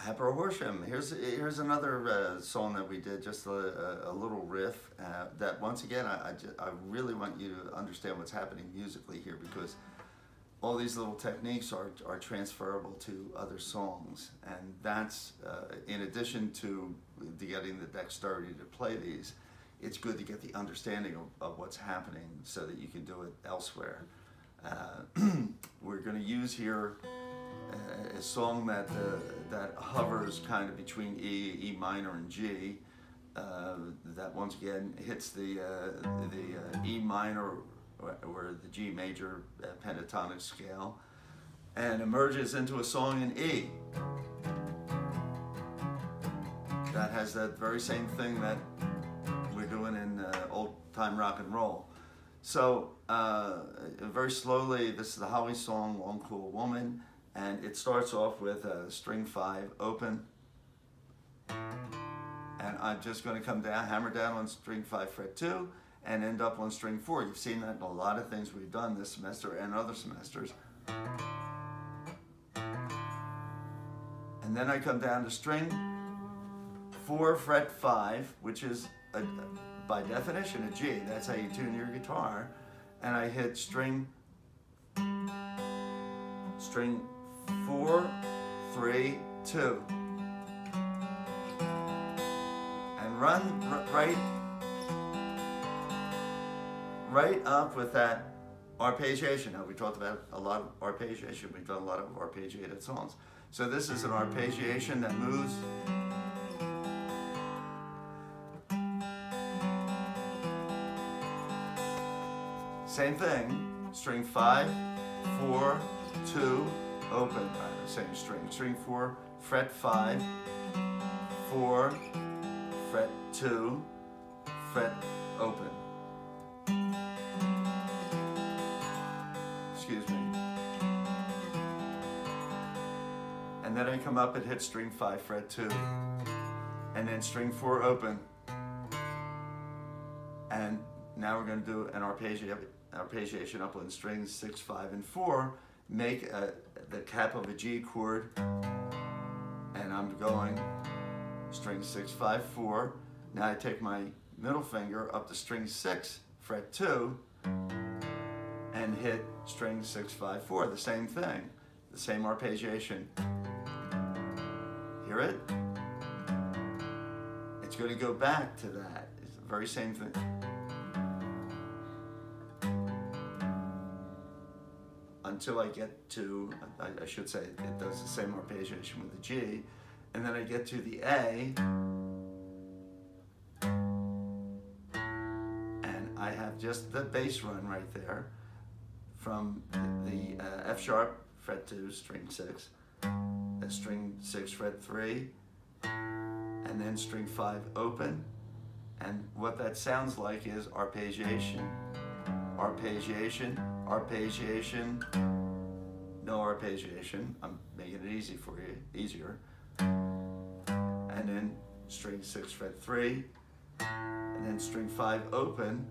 Hatboro-horsham. Here's another song that we did, just a little riff that once again I really want you to understand what's happening musically here, because all these little techniques are transferable to other songs, and that's in addition to getting the dexterity to play these, it's good to get the understanding of what's happening so that you can do it elsewhere. We're going to use here a song that hovers kind of between E minor and G, that once again hits the E minor or the G major pentatonic scale and emerges into a song in E that has that very same thing that we're doing in old time rock and roll. So very slowly, this is the Holly song, Long Cool Woman, and it starts off with a string 5 open, and I'm just going to come down, hammer down on string 5 fret 2, and end up on string 4. You've seen that in a lot of things we've done this semester and other semesters. And then I come down to string 4 fret 5, which is by definition a G. That's how you tune your guitar. And I hit string 4, 3, 2, and run right up with that arpeggiation. Now, we talked about a lot of arpeggiation. We've done a lot of arpeggiated songs. So this is an arpeggiation that moves same thing, string 5, 4, 2, open, same string, string 4, fret 5, 4, fret 2, fret open. Excuse me. And then I come up and hit string 5, fret 2, and then string 4 open. And now we're going to do an arpeggiation up on strings 6, 5, and 4. Make the cap of a G chord, and I'm going string 6, 5, 4. Now I take my middle finger up to string 6, fret 2, and hit string 6, 5, 4. The same thing, the same arpeggiation. Hear it? It's going to go back to that. It's the very same thing. Until I get to, I should say, it does the same arpeggiation with the G, and then I get to the A, and I have just the bass run right there from the F sharp, fret 2, string 6, string 6, fret 3, and then string 5 open, and what that sounds like is arpeggiation, arpeggiation, arpeggiation, no arpeggiation. I'm making it easy for you, easier. And then string 6 fret 3, and then string 5 open.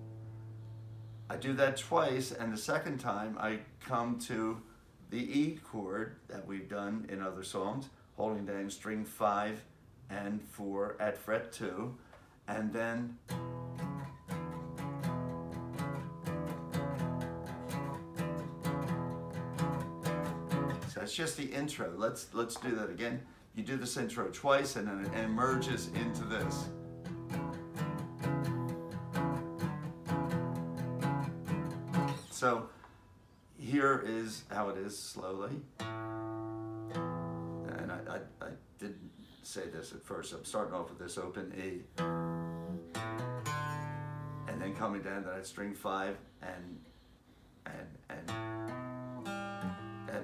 I do that twice, and the second time I come to the E chord that we've done in other songs, holding down string 5 and 4 at fret 2, and then that's just the intro. Let's do that again. You do this intro twice, and then it emerges into this. So here is how it is slowly. And I didn't say this at first. I'm starting off with this open E, and then coming down to that string 5 and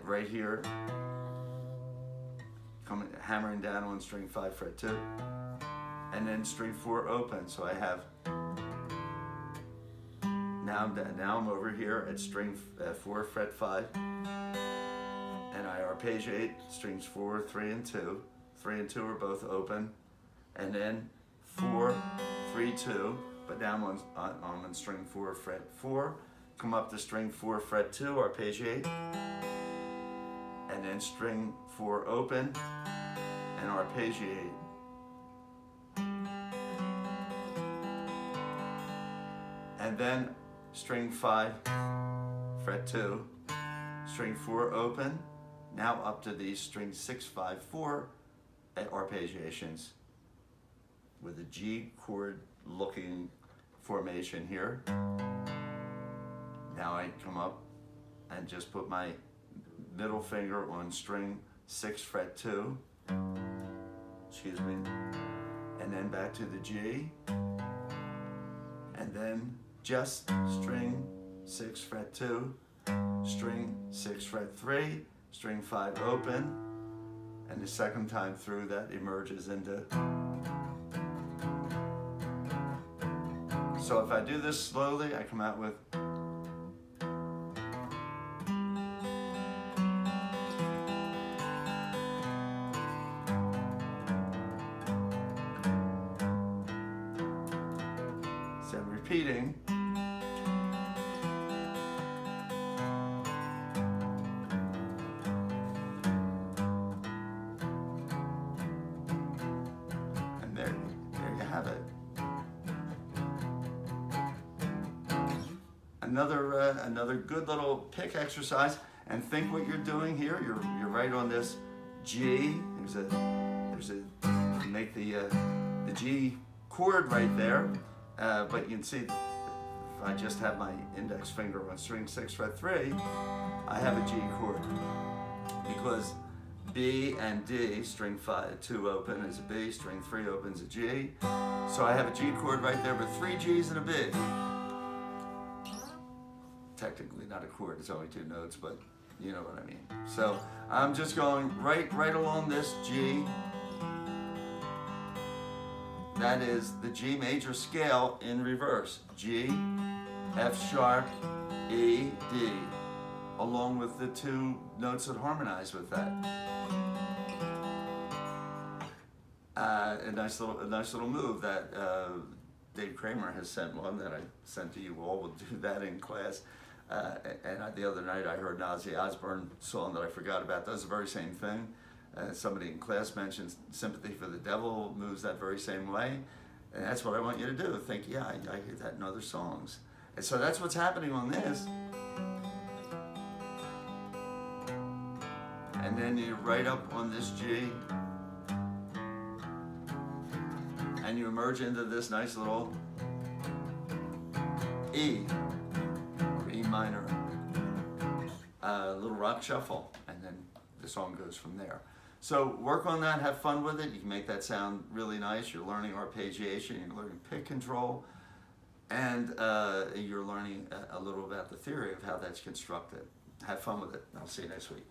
right here, hammering down on string 5 fret 2, and then string 4 open. So I have, now I'm over here at string 4 fret 5, and I arpeggiate strings 4, 3, and 2. 3 and 2 are both open, and then 4, 3, 2, but now I'm on string 4 fret 4, come up to string 4 fret 2, arpeggiate, and then string 4 open, and arpeggiate. And then string 5, fret 2, string 4 open, now up to these string 6, 5, 4 arpeggiations with a G chord looking formation here. Now I come up and just put my middle finger on string 6, fret 2, excuse me, and then back to the G, and then just string 6, fret 2, string 6, fret 3, string 5 open, and the second time through that emerges into. So if I do this slowly, I come out with. So I'm repeating. And there you have it. Another good little pick exercise, and think what you're doing here. You're right on this G. There's a make the G chord right there, but you can see if I just have my index finger on string 6, fret 3, I have a G chord, because B and D, string 2 open is a B, string 3 open is a G, so I have a G chord right there with 3 G's and a B. Technically not a chord, it's only 2 notes, but you know what I mean. So I'm just going right along this G. That is the G major scale in reverse. G, F sharp, E, D, along with the 2 notes that harmonize with that. A nice little move that Dave Kramer has sent one that I sent to you all. We'll do that in class. And the other night I heard an Ozzy Osbourne song that I forgot about. Does the very same thing. Somebody in class mentioned Sympathy for the Devil moves that very same way. And that's what I want you to do. Think, yeah, I hear that in other songs. And so that's what's happening on this. And then you're right up on this G. And you emerge into this nice little E. E minor, little rock shuffle, and then the song goes from there. So work on that, have fun with it. You can make that sound really nice. You're learning arpeggiation, you're learning pick control, and you're learning a little about the theory of how that's constructed. Have fun with it. I'll see you next week.